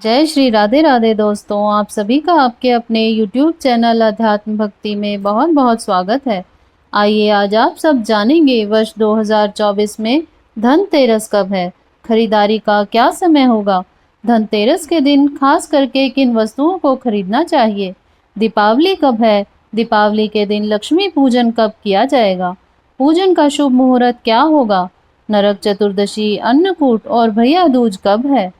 जय श्री राधे राधे दोस्तों, आप सभी का आपके अपने YouTube चैनल अध्यात्म भक्ति में बहुत बहुत स्वागत है। आइए आज आप सब जानेंगे वर्ष 2024 में धनतेरस कब है, खरीदारी का क्या समय होगा, धनतेरस के दिन खास करके किन वस्तुओं को खरीदना चाहिए, दीपावली कब है, दीपावली के दिन लक्ष्मी पूजन कब किया जाएगा, पूजन का शुभ मुहूर्त क्या होगा, नरक चतुर्दशी, अन्नकूट और भैया दूज कब है।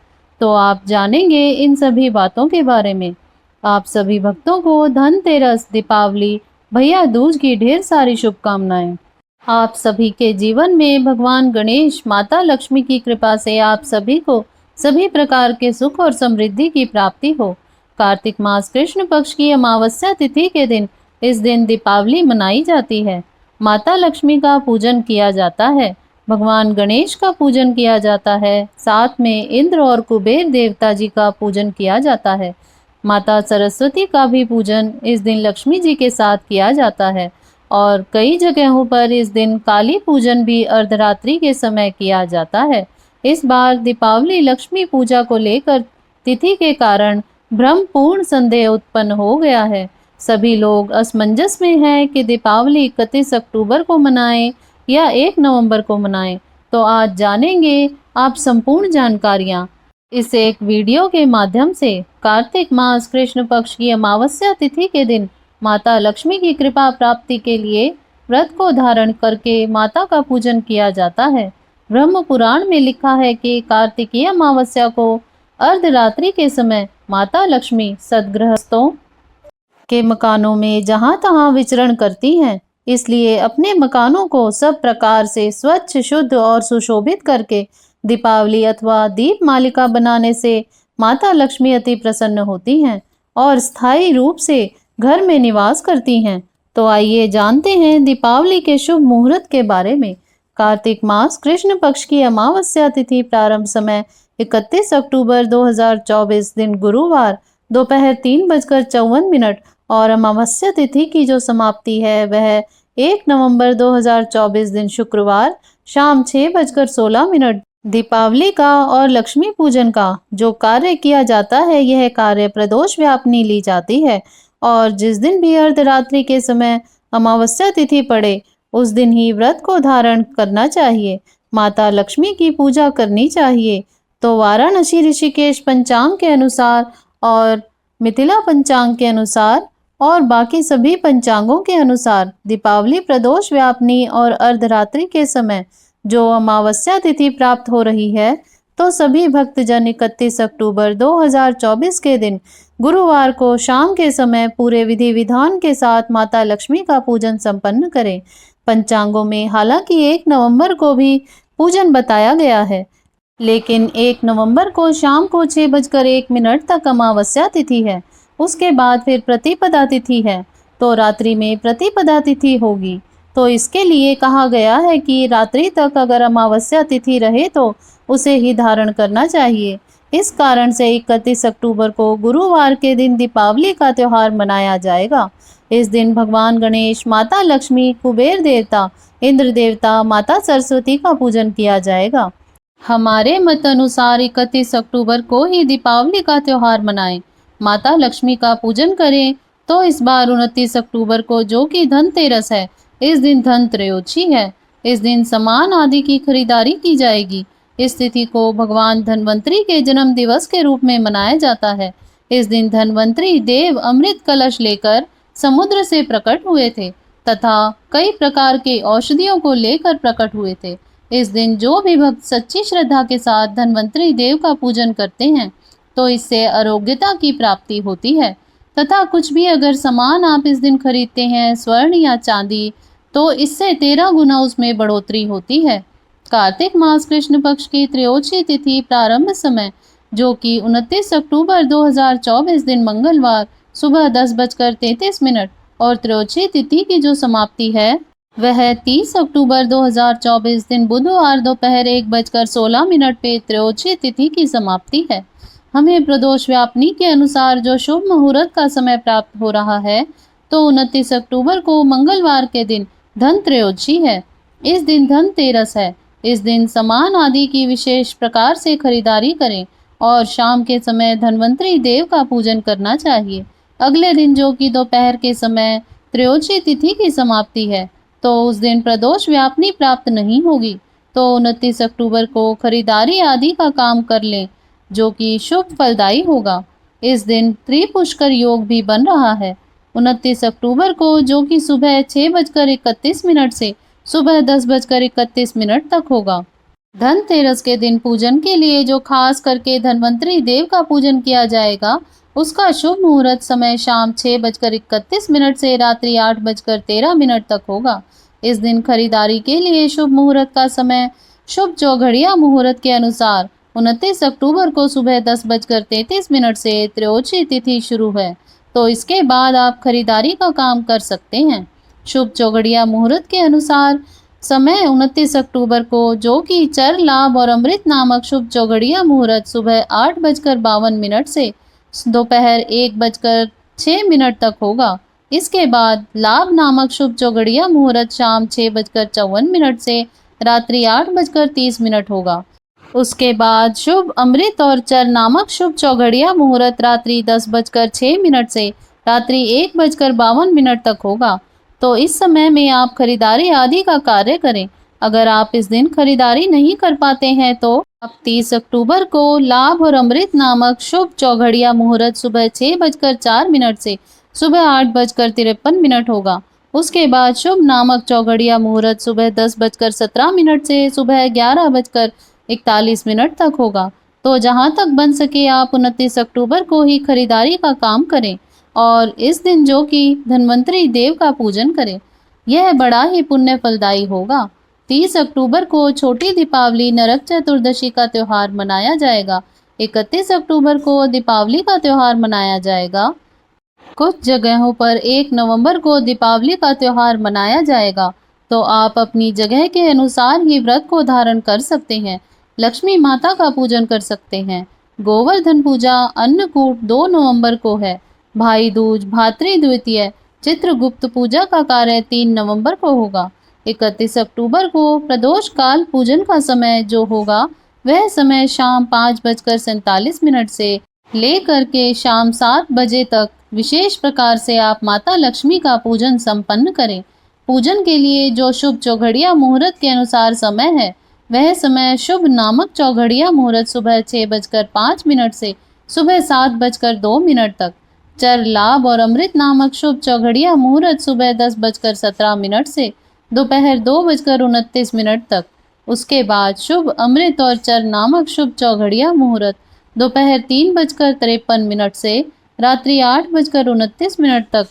तो आप जानेंगे इन सभी बातों के बारे में। आप सभी भक्तों को धनतेरस, दीपावली, भैया दूज की ढेर सारी शुभकामनाएं। आप सभी के जीवन में भगवान गणेश, माता लक्ष्मी की कृपा से आप सभी को सभी प्रकार के सुख और समृद्धि की प्राप्ति हो। कार्तिक मास कृष्ण पक्ष की अमावस्या तिथि के दिन इस दिन दीपावली मनाई जाती है। माता लक्ष्मी का पूजन किया जाता है, भगवान गणेश का पूजन किया जाता है, साथ में इंद्र और कुबेर देवता जी का पूजन किया जाता है। माता सरस्वती का भी पूजन इस दिन लक्ष्मी जी के साथ किया जाता है और कई जगहों पर इस दिन काली पूजन भी अर्धरात्रि के समय किया जाता है। इस बार दीपावली लक्ष्मी पूजा को लेकर तिथि के कारण भ्रमपूर्ण संदेह उत्पन्न हो गया है। सभी लोग असमंजस में हैं कि दीपावली 31 अक्टूबर को मनाएं या 1 नवंबर को मनाएं। तो आज जानेंगे आप संपूर्ण जानकारियां इस एक वीडियो के माध्यम से। कार्तिक मास कृष्ण पक्ष की अमावस्या तिथि के दिन माता लक्ष्मी की कृपा प्राप्ति के लिए व्रत को धारण करके माता का पूजन किया जाता है। ब्रह्म पुराण में लिखा है कि कार्तिकीय अमावस्या को अर्धरात्रि के समय माता लक्ष्मी सदगृहस्थों के मकानों में जहां तहां विचरण करती हैं, इसलिए अपने मकानों को सब प्रकार से स्वच्छ, शुद्ध और सुशोभित करके दीपावली अथवा दीप मालिका बनाने से माता लक्ष्मी अति प्रसन्न होती हैं और स्थायी रूप से घर में निवास करती हैं। तो आइए जानते हैं दीपावली के शुभ मुहूर्त के बारे में। कार्तिक मास कृष्ण पक्ष की अमावस्या तिथि प्रारंभ समय 31 अक्टूबर 2024 दिन गुरुवार दोपहर 3:54 और अमावस्या तिथि की जो समाप्ति है वह 1 नवंबर 2024 दिन शुक्रवार शाम 6:16। दीपावली का और लक्ष्मी पूजन का जो कार्य किया जाता है, यह कार्य प्रदोष व्यापनी ली जाती है और जिस दिन भी अर्धरात्रि के समय अमावस्या तिथि पड़े उस दिन ही व्रत को धारण करना चाहिए, माता लक्ष्मी की पूजा करनी चाहिए। तो वाराणसी ऋषिकेश पंचांग के अनुसार और मिथिला पंचांग के अनुसार और बाकी सभी पंचांगों के अनुसार दीपावली प्रदोष व्यापनी और अर्धरात्रि के समय जो अमावस्या तिथि प्राप्त हो रही है, तो सभी भक्तजन 31 अक्टूबर 2024 के दिन गुरुवार को शाम के समय पूरे विधि विधान के साथ माता लक्ष्मी का पूजन संपन्न करें। पंचांगों में हालांकि 1 नवंबर को भी पूजन बताया गया है, लेकिन 1 नवंबर को शाम को 6:01 तक अमावस्या तिथि है। उसके बाद फिर प्रतिपदा तिथि है, तो रात्रि में प्रतिपदा तिथि होगी। तो इसके लिए कहा गया है कि रात्रि तक अगर अमावस्या तिथि रहे तो उसे ही धारण करना चाहिए। इस कारण से 31 अक्टूबर को गुरुवार के दिन दीपावली का त्योहार मनाया जाएगा। इस दिन भगवान गणेश, माता लक्ष्मी, कुबेर देवता, इंद्र देवता, माता सरस्वती का पूजन किया जाएगा। हमारे मत अनुसार 31 अक्टूबर को ही दीपावली का त्योहार मनाएं, माता लक्ष्मी का पूजन करें। तो इस बार 29 अक्टूबर को जो कि धनतेरस है, इस दिन धन त्रयोदशी है। इस दिन सामान आदि की खरीदारी की जाएगी। इस तिथि को भगवान धन्वंतरी के जन्म दिवस के रूप में मनाया जाता है। इस दिन धन्वंतरी देव अमृत कलश लेकर समुद्र से प्रकट हुए थे तथा कई प्रकार के औषधियों को लेकर प्रकट हुए थे। इस दिन जो भी भक्त सच्ची श्रद्धा के साथ धन्वंतरी देव का पूजन करते हैं, तो इससे आरोग्यता की प्राप्ति होती है तथा कुछ भी अगर सामान आप इस दिन खरीदते हैं, स्वर्ण या चांदी, तो इससे 13 गुना उसमें बढ़ोतरी होती है। कार्तिक मास कृष्ण पक्ष की त्रयोदशी तिथि प्रारंभ समय जो कि 29 अक्टूबर 2024 दिन मंगलवार सुबह 10:33 और त्रयोदशी तिथि की जो समाप्ति है वह 30 अक्टूबर 2024 दिन बुधवार दोपहर 1:16 पे त्रयोदशी तिथि की समाप्ति है। हमें प्रदोष व्यापनी के अनुसार जो शुभ मुहूर्त का समय प्राप्त हो रहा है, तो 29 अक्टूबर को मंगलवार के दिन धन त्रयोदशी है। इस दिन धनतेरस है। इस दिन सामान आदि की विशेष प्रकार से खरीदारी करें और शाम के समय धन्वंतरी देव का पूजन करना चाहिए। अगले दिन जो कि दोपहर के समय त्रयोदशी तिथि की समाप्ति है, तो उस दिन प्रदोष व्यापनी प्राप्त नहीं होगी। तो 29 अक्टूबर को खरीदारी आदि का काम कर लें, जो कि शुभ फलदायी होगा। इस दिन त्रिपुष्कर योग भी बन रहा है। 29 अक्टूबर को जो कि सुबह 6:31 से सुबह 10:31 तक होगा। धनतेरस के दिन पूजन के लिए जो खास करके धन्वंतरी देव का पूजन किया जाएगा, उसका शुभ मुहूर्त समय शाम 6:31 से रात्रि 8:13 तक होगा। इस दिन खरीदारी के लिए शुभ मुहूर्त का समय शुभ चौघड़िया मुहूर्त के अनुसार 29 अक्टूबर को सुबह 10:33 से त्रयोदशी तिथि शुरू है, तो इसके बाद आप खरीदारी का काम कर सकते हैं। शुभ चौघड़िया मुहूर्त के अनुसार समय 29 अक्टूबर को जो कि चर लाभ और अमृत नामक शुभ चौघड़िया मुहूर्त सुबह 8:52 से दोपहर 1:06 तक होगा। इसके बाद लाभ नामक शुभ चौघड़िया मुहूर्त शाम 6:54 से रात्रि 8:30 होगा। उसके बाद शुभ अमृत और चर नामक शुभ चौघड़िया मुहूर्त रात्रि 10:06 से रात्रि 1:52 तक होगा। तो इस समय में आप खरीदारी आदि का कार्य करें। अगर आप इस दिन खरीदारी नहीं कर पाते हैं, तो आप 30 अक्टूबर को लाभ और अमृत नामक शुभ चौघड़िया मुहूर्त सुबह 6:04 से सुबह 8:53 होगा। उसके बाद शुभ नामक चौघड़िया मुहूर्त सुबह 10:17 से सुबह 11:41 तक होगा। तो जहां तक बन सके आप 29 अक्टूबर को ही खरीदारी का काम करें और इस दिन जो कि धन्वंतरी देव का पूजन करें। यह बड़ा ही पुण्य फलदायी होगा। 30 अक्टूबर को छोटी दीपावली नरक चतुर्दशी का त्योहार मनाया जाएगा। 31 अक्टूबर को दीपावली का त्योहार मनाया जाएगा। कुछ जगहों पर 1 नवंबर को दीपावली का त्योहार मनाया जाएगा। तो आप अपनी जगह के अनुसार ही व्रत को धारण कर सकते हैं। लक्ष्मी माता का पूजन कर सकते हैं। गोवर्धन पूजा अन्नकूट 2 नवंबर को है। भाई दूज भातृ द्वितीय चित्रगुप्त पूजा का कार्य 3 नवंबर को होगा। 31 अक्टूबर को प्रदोष काल पूजन का समय जो होगा, वह समय शाम 5:47 से लेकर के शाम 7 बजे तक विशेष प्रकार से आप माता लक्ष्मी का पूजन संपन्न करें। पूजन के लिए जो शुभ चौघड़िया मुहूर्त के अनुसार समय है, वह समय शुभ नामक चौघड़िया मुहूर्त सुबह 6:05 से सुबह 7:02 तक। चर लाभ और अमृत नामक शुभ चौघड़िया मुहूर्त सुबह 10:17 से दोपहर 2:29 तक। उसके बाद शुभ अमृत और चर नामक शुभ चौघड़िया मुहूर्त दोपहर 3:53 से रात्रि 8:29 तक।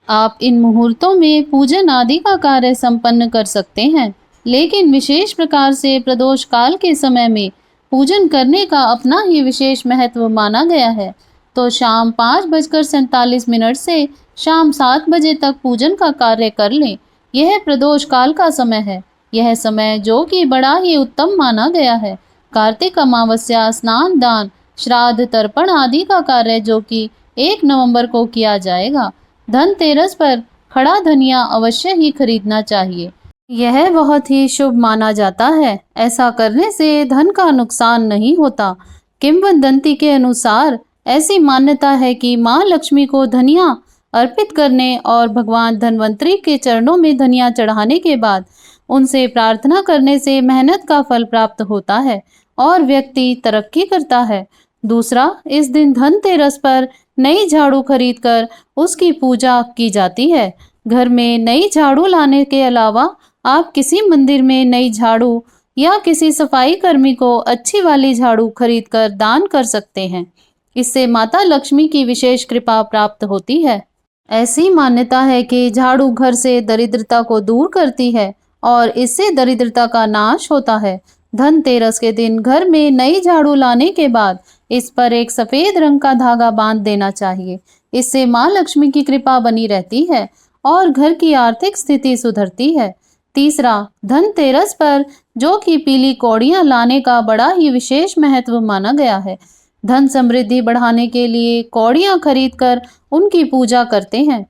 आप इन मुहूर्तों में पूजन आदि का कार्य संपन्न कर सकते हैं, लेकिन विशेष प्रकार से प्रदोष काल के समय में पूजन करने का अपना ही विशेष महत्व माना गया है। तो शाम 5:47 से शाम 7 बजे तक पूजन का कार्य कर लें। यह प्रदोष काल का समय है। यह समय जो कि बड़ा ही उत्तम माना गया है। कार्तिक अमावस्या, स्नान, दान, श्राद्ध, तर्पण आदि का कार्य जो कि 1 नवंबर को किया जाएगा। धनतेरस पर खड़ा धनिया अवश्य ही खरीदना चाहिए। यह बहुत ही शुभ माना जाता है। ऐसा करने से धन का नुकसान नहीं होता। किंवदंती के अनुसार ऐसी मान्यता है कि माँ लक्ष्मी को धनिया अर्पित करने और भगवान धन्वंतरी के चरणों में धनिया चढ़ाने के बाद उनसे प्रार्थना करने से मेहनत का फल प्राप्त होता है और व्यक्ति तरक्की करता है। दूसरा, इस दिन धनतेरस पर नई झाड़ू खरीदकर उसकी पूजा की जाती है। घर में नई झाड़ू लाने के अलावा आप किसी मंदिर में नई झाड़ू या किसी सफाई कर्मी को अच्छी वाली झाड़ू खरीदकर दान कर सकते हैं। इससे माता लक्ष्मी की विशेष कृपा प्राप्त होती है। ऐसी मान्यता है कि झाड़ू घर से दरिद्रता को दूर करती है और इससे दरिद्रता का नाश होता है। धनतेरस के दिन घर में नई झाड़ू लाने के बाद इस पर एक सफेद रंग का धागा बांध देना चाहिए। इससे माँ लक्ष्मी की कृपा बनी रहती है और घर की आर्थिक स्थिति सुधरती है। तीसरा, धनतेरस पर जो कि पीली कौड़ियां लाने का बड़ा ही विशेष महत्व माना गया है। धन समृद्धि बढ़ाने के लिए कौड़ियां खरीदकर उनकी पूजा करते हैं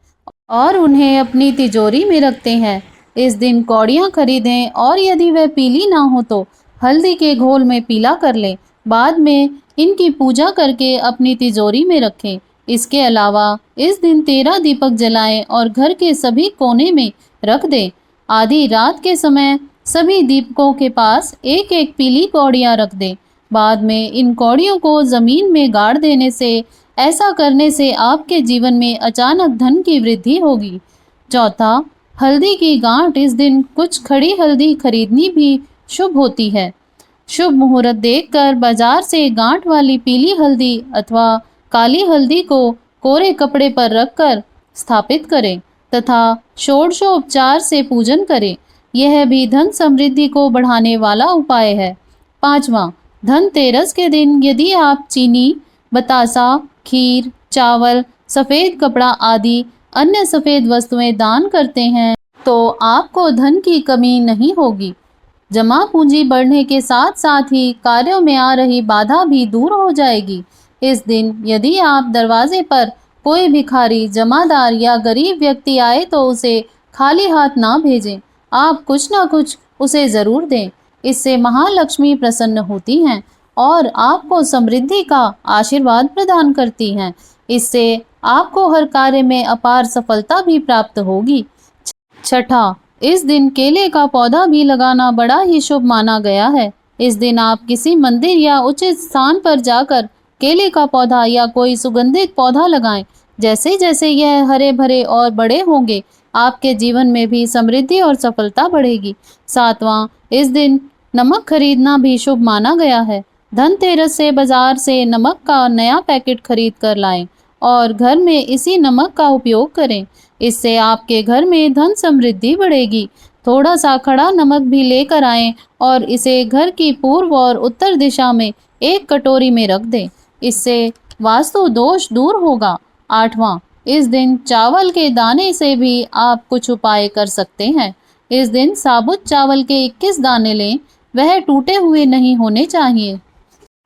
और उन्हें अपनी तिजोरी में रखते हैं। इस दिन कौड़ियां खरीदें और यदि वह पीली ना हो तो हल्दी के घोल में पीला कर लें। बाद में इनकी पूजा करके अपनी तिजोरी में रखें। इसके अलावा इस दिन 13 दीपक जलाएं और घर के सभी कोने में रख दें। आधी रात के समय सभी दीपकों के पास एक एक पीली कौड़ियाँ रख दें। बाद में इन कौड़ियों को जमीन में गाड़ देने से, ऐसा करने से आपके जीवन में अचानक धन की वृद्धि होगी। चौथा, हल्दी की गांठ। इस दिन कुछ खड़ी हल्दी खरीदनी भी शुभ होती है। शुभ मुहूर्त देखकर बाजार से गांठ वाली पीली हल्दी अथवा काली हल्दी को कोरे कपड़े पर रखकर स्थापित करें तथा षोडशोपचार से पूजन करें। यह भी धन समृद्धि को बढ़ाने वाला उपाय है। पांचवा, धनतेरस के दिन यदि आप चीनी, बतासा, खीर, चावल, सफ़ेद कपड़ा आदि अन्य सफ़ेद वस्तुएं दान करते हैं तो आपको धन की कमी नहीं होगी। जमा पूंजी बढ़ने के साथ साथ ही कार्यों में आ रही बाधा भी दूर हो जाएगी। इस दिन यदि आप दरवाजे पर कोई भिखारी, जमादार या गरीब व्यक्ति आए तो उसे खाली हाथ ना भेजें। आप कुछ ना कुछ उसे ज़रूर दें। इससे महालक्ष्मी प्रसन्न होती हैं और आपको समृद्धि का आशीर्वाद प्रदान करती हैं। इससे आपको हर कार्य में अपार सफलता भी प्राप्त होगी। छठा, इस दिन केले का पौधा भी लगाना बड़ा ही शुभ माना गया है। इस दिन आप किसी मंदिर या उचित स्थान पर जाकर केले का पौधा या कोई सुगंधित पौधा लगाएं। जैसे जैसे यह हरे भरे और बड़े होंगे, आपके जीवन में भी समृद्धि और सफलता बढ़ेगी। सातवां, इस दिन नमक खरीदना भी शुभ माना गया है। धनतेरस से बाजार से नमक का नया पैकेट खरीद कर लाएं और घर में इसी नमक का उपयोग करें। इससे आपके घर में धन समृद्धि बढ़ेगी। थोड़ा सा खड़ा नमक भी लेकर आएं और इसे घर की पूर्व और उत्तर दिशा में एक कटोरी में रख दें। इससे वास्तु दोष दूर होगा। आठवां, इस दिन चावल के दाने से भी आप कुछ उपाय कर सकते हैं। इस दिन साबुत चावल के 21 दाने लें, वह टूटे हुए नहीं होने चाहिए।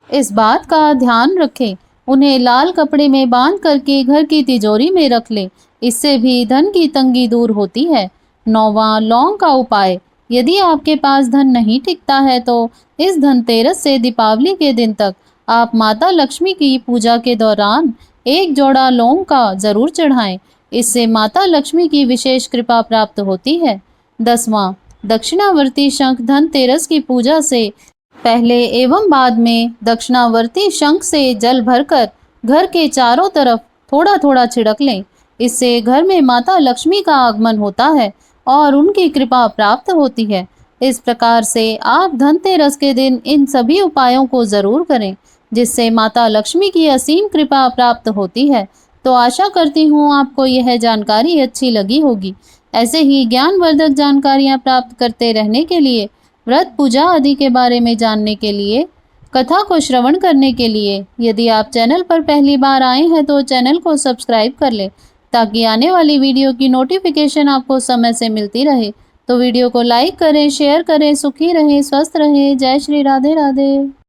इस बात का ध्यान रखें। उन्हें लाल कपड़े में बांध करके घर की तिजोरी में रख लें। इससे भी धन की तंगी दूर होती है। नौवां, लौंग का उपाय। यदि आपके पास धन नहीं टिकता है तो इस धनतेरस से दीपावली के दिन तक आप माता लक्ष्मी की पूजा के दौरान एक जोड़ा लौंग का जरूर चढ़ाएं। इससे माता लक्ष्मी की विशेष कृपा प्राप्त होती है। 10वां, दक्षिणावर्ती शंख। धनतेरस की पूजा से पहले एवं बाद में दक्षिणावर्ती शंख से जल भरकर घर के चारों तरफ थोड़ा थोड़ा छिड़क लें। इससे घर में माता लक्ष्मी का आगमन होता है और उनकी कृपा प्राप्त होती है। इस प्रकार से आप धनतेरस के दिन इन सभी उपायों को जरूर करें, जिससे माता लक्ष्मी की असीम कृपा प्राप्त होती है। तो आशा करती हूँ आपको यह जानकारी अच्छी लगी होगी। ऐसे ही ज्ञानवर्धक जानकारियाँ प्राप्त करते रहने के लिए, व्रत पूजा आदि के बारे में जानने के लिए, कथा को श्रवण करने के लिए यदि आप चैनल पर पहली बार आए हैं तो चैनल को सब्सक्राइब कर लें, ताकि आने वाली वीडियो की नोटिफिकेशन आपको समय से मिलती रहे। तो वीडियो को लाइक करें, शेयर करें। सुखी रहें, स्वस्थ रहें। जय श्री राधे राधे।